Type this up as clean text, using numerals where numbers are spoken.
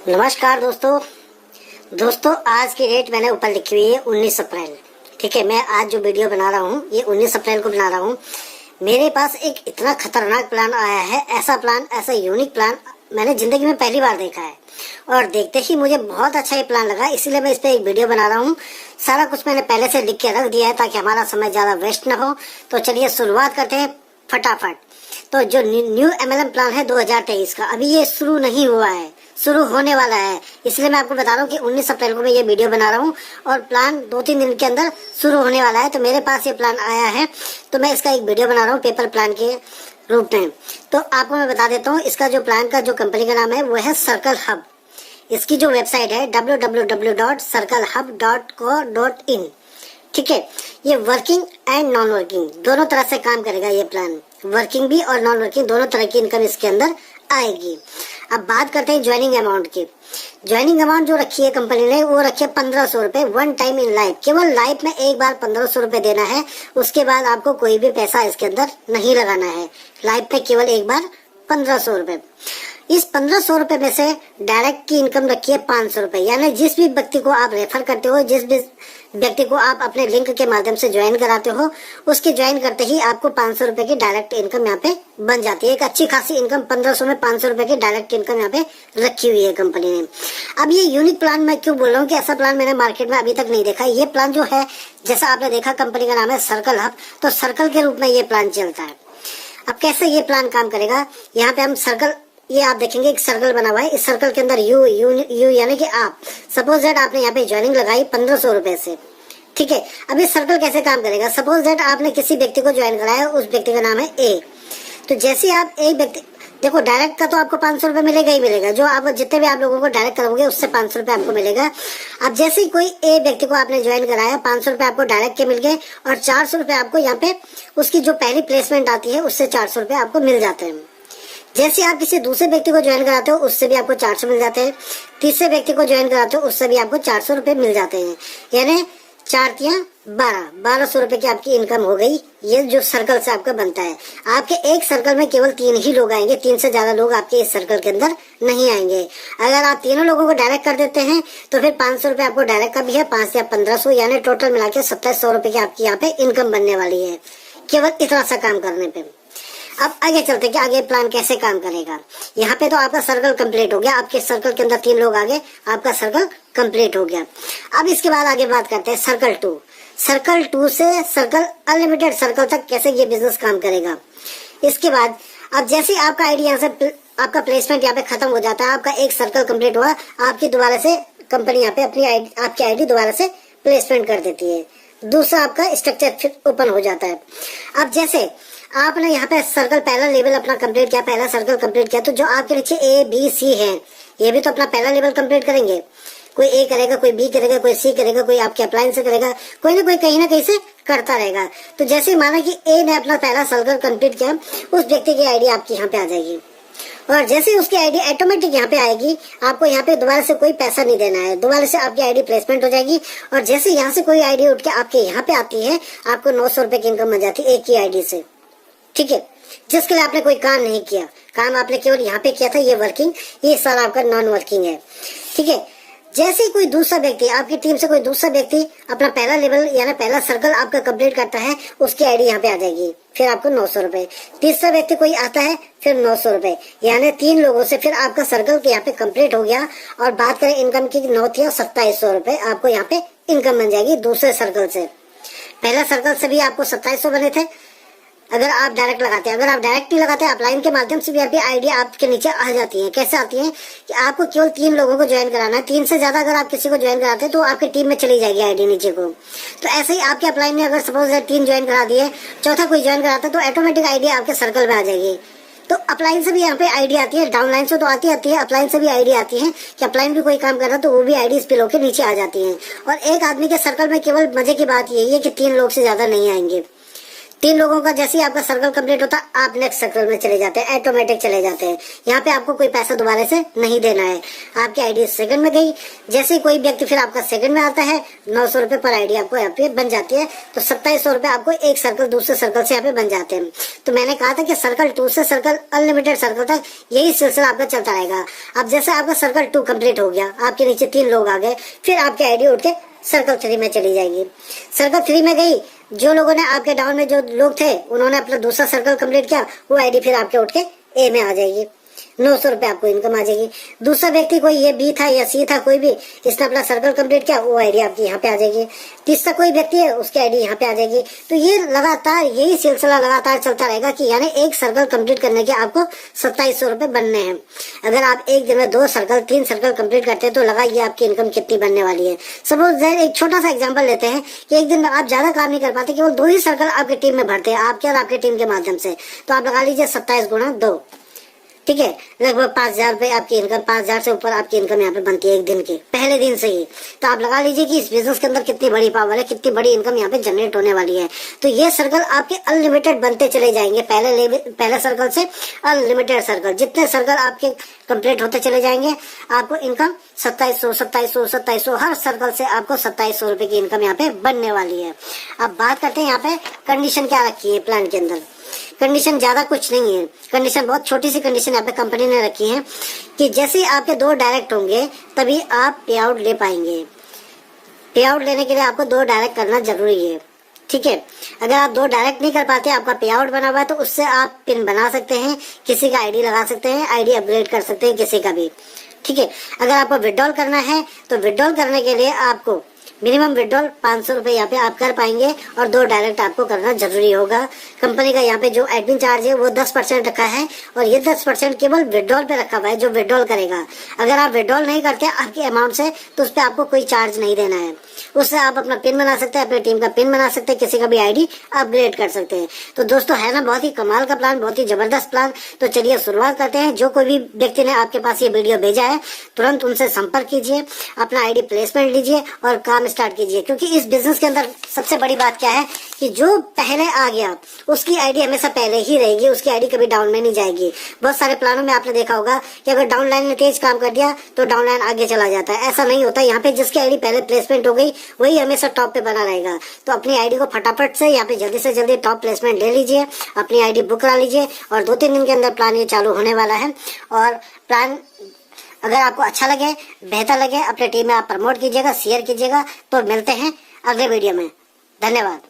नमस्कार दोस्तों आज की डेट मैंने ऊपर लिखी हुई है 19 अप्रैल। ठीक है, मैं आज जो वीडियो बना रहा हूँ ये 19 अप्रैल को बना रहा हूँ। मेरे पास एक इतना खतरनाक प्लान आया है, ऐसा यूनिक प्लान मैंने जिंदगी में पहली बार देखा है और देखते ही मुझे बहुत अच्छा ये प्लान लगा, इसीलिए मैं इस पे एक वीडियो बना रहा हूँ। सारा कुछ मैंने पहले से लिख के रख दिया है ताकि हमारा समय ज्यादा वेस्ट न हो। तो चलिए शुरुआत करते हैं फटाफट। तो जो न्यू MLM प्लान है 2023 का, अभी ये शुरू नहीं हुआ है, शुरू होने वाला है। इसलिए मैं आपको बता रहा हूँ कि 19 अप्रैल को मैं ये वीडियो बना रहा हूँ और प्लान 2-3 दिन के अंदर शुरू होने वाला है। तो मेरे पास ये प्लान आया है तो मैं इसका एक वीडियो बना रहा हूँ पेपर प्लान के रूप में। तो आपको मैं बता देता हूँ, इसका जो प्लान का जो कंपनी का नाम है वो है सर्कल हब। इसकी जो वेबसाइट है www.circlehub.co.in। ठीक है, ये वर्किंग एंड नॉन वर्किंग दोनों तरह से काम करेगा ये प्लान। वर्किंग भी और नॉन वर्किंग दोनों तरह की इनकम इसके अंदर आएगी। अब बात करते हैं ज्वाइनिंग अमाउंट की। ज्वाइनिंग अमाउंट जो रखी है कंपनी ने वो रखी है 1500 रुपए, वन टाइम इन लाइफ। केवल लाइफ में एक बार 1500 रुपए देना है, उसके बाद आपको कोई भी पैसा इसके अंदर नहीं लगाना है। लाइफ में केवल एक बार 1500 रुपए। इस 1500 रुपए में से डायरेक्ट की इनकम रखी है 500 रुपए। यानी जिस भी व्यक्ति को आप रेफर करते हो, जिस भी व्यक्ति को आप अपने लिंक के माध्यम से ज्वाइन कराते हो, उसके ज्वाइन करते ही आपको 500 रुपए की डायरेक्ट इनकम यहाँ पे बन जाती है। एक अच्छी खासी इनकम 1500 में 500 रुपए की डायरेक्ट इनकम यहाँ पे रखी हुई है कंपनी ने। अब ये यूनिक प्लान मैं क्यों बोल रहा हूँ कि ऐसा प्लान मैंने मार्केट में अभी तक नहीं देखा। ये प्लान जो है, जैसा आपने देखा कंपनी का नाम है सर्कल हब, तो सर्कल के रूप में ये प्लान चलता है। अब कैसे ये प्लान काम करेगा, यहाँ पे हम सर्कल, ये आप देखेंगे एक सर्कल बना हुआ है। इस सर्कल के अंदर यू यानी कि आप, सपोज दैट आपने यहाँ पे ज्वाइनिंग लगाई 1500 रुपए से। ठीक है, अब ये सर्कल कैसे काम करेगा, सपोज दैट आपने किसी व्यक्ति को ज्वाइन कराया, उस व्यक्ति का नाम है ए। तो जैसे आप एक व्यक्ति, देखो डायरेक्ट का तो आपको 500 रुपए मिलेगा ही मिलेगा। जो आप जितने भी आप लोगों को डायरेक्ट करोगे उससे 500 रुपए आपको मिलेगा। अब जैसे ही कोई ए व्यक्ति को आपने ज्वाइन कराया, 500 रुपए आपको डायरेक्ट के मिल गए और 400 रुपए आपको यहाँ पे उसकी जो पहली प्लेसमेंट आती है उससे 400 रुपए आपको मिल जाते हैं। जैसे आप किसी दूसरे व्यक्ति को ज्वाइन कराते हो उससे भी आपको 400 मिल जाते हैं। तीसरे व्यक्ति को ज्वाइन कराते हो उससे भी आपको 400 रुपए मिल जाते हैं। यानी 1200 रुपए की आपकी इनकम हो गई। ये जो सर्कल से आपका बनता है, आपके एक सर्कल में केवल 3 ही लोग आएंगे, 3 से ज्यादा लोग आपके इस सर्कल के अंदर नहीं आएंगे। अगर आप तीनों लोगों को डायरेक्ट कर देते हैं तो फिर 500 रुपए आपको डायरेक्ट का भी है, 5 या 1500, यानी टोटल मिला के 2700 रुपए की आपकी यहाँ पे इनकम बनने वाली है, केवल इतना सा काम करने पे। अब आगे चलते हैं कि आगे प्लान कैसे काम करेगा। यहाँ पे तो आपका सर्कल कंप्लीट हो गया, आपके सर्कल के अंदर 3 लोग आ गए, आपका सर्कल कंप्लीट हो गया। अब इसके बाद आगे बात करते हैं सर्कल 2। सर्कल 2 से सर्कल अनलिमिटेड सर्कल तक कैसे ये बिजनेस काम करेगा। इसके बाद अब जैसे आपका आईडी यहाँ से, आपका प्लेसमेंट यहाँ पे खत्म हो जाता है, आपका एक सर्कल कंप्लीट हुआ, आपकी दोबारा से कंपनी यहाँ पे आपकी आईडी दोबारा से प्लेसमेंट कर देती है, दूसरा आपका स्ट्रक्चर फिर ओपन हो जाता है। अब जैसे आपने यहाँ पे सर्कल पहला लेवल अपना कंप्लीट किया, पहला सर्कल कंप्लीट किया, तो जो आपके नीचे A, B, C है, ये भी तो अपना पहला लेवल कंप्लीट करेंगे। कोई A करेगा, कोई B करेगा, कोई C करेगा, कोई आपके अप्लायंस से करेगा, कोई ना कोई कहीं ना कहीं से करता रहेगा। तो जैसे माना कि A ने अपना पहला सर्कल कंप्लीट किया, उस व्यक्ति की आईडी आपकी यहाँ पे आ जाएगी और जैसे उसकी आईडी ऑटोमेटिक यहाँ पे आएगी, आपको यहाँ पे दोबारा से कोई पैसा नहीं देना है, दोबारा से आपकी आईडी प्लेसमेंट हो जाएगी। और जैसे यहाँ से कोई आईडी उठ के आपके यहाँ पे आती है, आपको 900 रुपए की इनकम मिल जाती है एक ही आईडी से। ठीक है, जिसके लिए आपने कोई काम नहीं किया, काम आपने केवल यहाँ पे किया था, ये वर्किंग, ये सारा आपका नॉन वर्किंग है। ठीक है, जैसे ही कोई दूसरा व्यक्ति, आपकी टीम से कोई दूसरा व्यक्ति अपना पहला लेवल यानी पहला सर्कल आपका कंप्लीट करता है, उसकी आईडी यहाँ पे आ जाएगी, फिर आपको 900 रुपए। तीसरा व्यक्ति कोई आता है, फिर 900 रुपए, यानी 3 लोगों से फिर आपका सर्कल यहाँ पे कंप्लीट हो गया। और बात करें इनकम की, 9 या 2700 रुपए आपको यहाँ पे इनकम बन जाएगी दूसरे सर्कल से। पहला सर्कल से भी आपको 2700 बने थे अगर आप डायरेक्ट लगाते हैं। अगर आप डायरेक्ट नहीं लगाते, अपलाइन के माध्यम से भी आपकी आईडिया आपके नीचे आ जाती है। कैसे आती है कि आपको केवल 3 लोगों को ज्वाइन कराना है, 3 से ज्यादा अगर आप किसी को ज्वाइन कराते हैं तो आपकी टीम में चली जाएगी आईडी नीचे को। तो ऐसे ही आपके अपलाइन ने अगर सपोज 3 ज्वाइन करा दिए, चौथा कोई ज्वाइन कराता है तो ऑटोमेटिक आईडिया आपके सर्कल में आ जाएगी। तो अपलाइन से भी यहाँ पे आईडी आती है, डाउनलाइन से तो आती है, अपलाइन से भी आईडी आती है कि अपलाइन भी कोई काम कर रहा है तो वो भी आईडी स्पिल होकर नीचे आ जाती है। और एक आदमी के सर्कल में केवल मजे की बात यही है कि 3 लोग से ज्यादा नहीं आएंगे। 3 लोगों का जैसे ही आपका सर्कल कंप्लीट होता है, आप नेक्स्ट सर्कल में चले जाते हैं, ऑटोमेटिक चले जाते हैं। यहाँ पे आपको कोई पैसा दोबारा से नहीं देना है। आपकी आईडी सेकंड में गई, जैसे ही कोई व्यक्ति फिर आपका सेकंड में आता है, 900 रुपए पर आईडी आपको यहाँ पे बन जाती है। तो 2700 रुपए आपको एक सर्कल दूसरे सर्कल से यहाँ पे बन जाते हैं। तो मैंने कहा था कि सर्कल 2 से सर्कल अनलिमिटेड सर्कल तक यही सिलसिला आपका चलता रहेगा। अब जैसे आपका सर्कल 2 कंप्लीट हो गया, आपके नीचे 3 लोग आ गए, फिर आपकी आईडी उठ के सर्कल 3 में चली जाएगी। सर्कल 3 में गई, जो लोगों ने आपके डाउन में जो लोग थे उन्होंने अपना दूसरा सर्कल कंप्लीट किया, वो आईडी फिर आपके उठ के ए में आ जाएगी। 900 रुपए आपको इनकम आ जाएगी। दूसरा व्यक्ति कोई ये बी था या सी था, कोई भी, इसने अपना सर्कल कंप्लीट किया, वो आईडी आपकी यहाँ पे आ जाएगी। तीसरा कोई व्यक्ति है, उसकी आईडी यहाँ पे आ जाएगी। तो ये लगातार यही सिलसिला लगातार चलता रहेगा कि यानी एक सर्कल कंप्लीट करने के आपको 2700 रुपए बनने हैं। अगर आप एक दिन में 2 सर्कल 3 सर्कल कंप्लीट करते हैं तो लगाइए आपकी इनकम कितनी बनने वाली है। सपोज एक छोटा सा एग्जाम्पल लेते हैं कि एक दिन में आप ज्यादा काम नहीं कर पाते, केवल 2 ही सर्कल आपकी टीम में भरते हैं, आपके और आपकी टीम के माध्यम से, तो आप लगा लीजिए 27 गुणा 2, ठीक है, लगभग 5000 रुपए आपकी इनकम, 5000 से ऊपर आपकी इनकम यहाँ पे बनती है एक दिन की, पहले दिन से ही। तो आप लगा लीजिए कि इस बिजनेस के अंदर कितनी बड़ी पावर है, कितनी बड़ी इनकम यहाँ पे जनरेट होने वाली है। तो ये सर्कल आपके अनलिमिटेड बनते चले जाएंगे, पहले सर्कल से अनलिमिटेड सर्कल, जितने सर्कल आपके कंप्लीट होते चले जाएंगे, आपको इनकम 2700 हर सर्कल से आपको 2700 रुपए की इनकम यहाँ पे बनने वाली है। अब बात करते हैं यहाँ पे कंडीशन क्या रखी है प्लान के अंदर। कंडीशन ज्यादा कुछ नहीं है, कंडीशन बहुत छोटी सी कंडीशन यहाँ पे कंपनी ने रखी है कि जैसे ही आपके 2 डायरेक्ट होंगे तभी आप पे आउट ले पाएंगे। पे आउट लेने के लिए आपको 2 डायरेक्ट करना जरूरी है, ठीक है। अगर आप 2 डायरेक्ट नहीं कर पाते, आपका पे आउट बना हुआ है, तो उससे आप पिन बना सकते हैं, किसी का आईडी लगा सकते हैं, आईडी अपग्रेड कर सकते हैं किसी का भी, ठीक है। अगर आपको विड्रॉल करना है तो विड्रॉल करने के लिए आपको मिनिमम विड्रॉल 500 रुपए यहाँ पे आप कर पाएंगे और 2 डायरेक्ट आपको करना जरूरी होगा। कंपनी का यहाँ पे जो एडमिन चार्ज है वो 10% रखा है और ये 10% केवल विड्रॉल पे रखा हुआ है, जो विड्रॉल करेगा। अगर आप विड्रॉल नहीं करते आपके अमाउंट से तो उस पर आपको कोई चार्ज नहीं देना है। उससे आप अपना पिन बना सकते हैं, अपनी टीम का पिन बना सकते हैं, किसी का भी आईडी अपग्रेड कर सकते हैं। तो दोस्तों है ना बहुत ही कमाल का प्लान, बहुत ही जबरदस्त प्लान। तो चलिए शुरुआत करते हैं। जो कोई भी व्यक्ति ने आपके पास ये वीडियो भेजा है तुरंत उनसे संपर्क कीजिए, अपना आईडी प्लेसमेंट लीजिए और काम स्टार्ट कीजिए। क्योंकि इस बिजनेस के अंदर सबसे बड़ी बात क्या है कि जो पहले आ गया उसकी आईडी हमेशा पहले ही रहेगी, उसकी आईडी कभी डाउन में नहीं जाएगी। बहुत सारे प्लानों में आपने देखा होगा कि अगर डाउन लाइन ने तेज काम कर दिया तो डाउन लाइन आगे चला जाता है। ऐसा नहीं होता, यहाँ पे जिसकी आईडी पहले प्लेसमेंट हो गई वही हमेशा टॉप पे बना रहेगा। तो अपनी आईडी को फटाफट से यहाँ पे जल्दी से जल्दी टॉप प्लेसमेंट ले लीजिए, अपनी आईडी बुक करा लीजिए और 2-3 दिन के अंदर प्लान ये चालू होने वाला है। और प्लान अगर आपको अच्छा लगे, बेहतर लगे, अपने टीम में आप प्रमोट कीजिएगा, शेयर कीजिएगा। तो मिलते हैं अगले वीडियो में। धन्यवाद।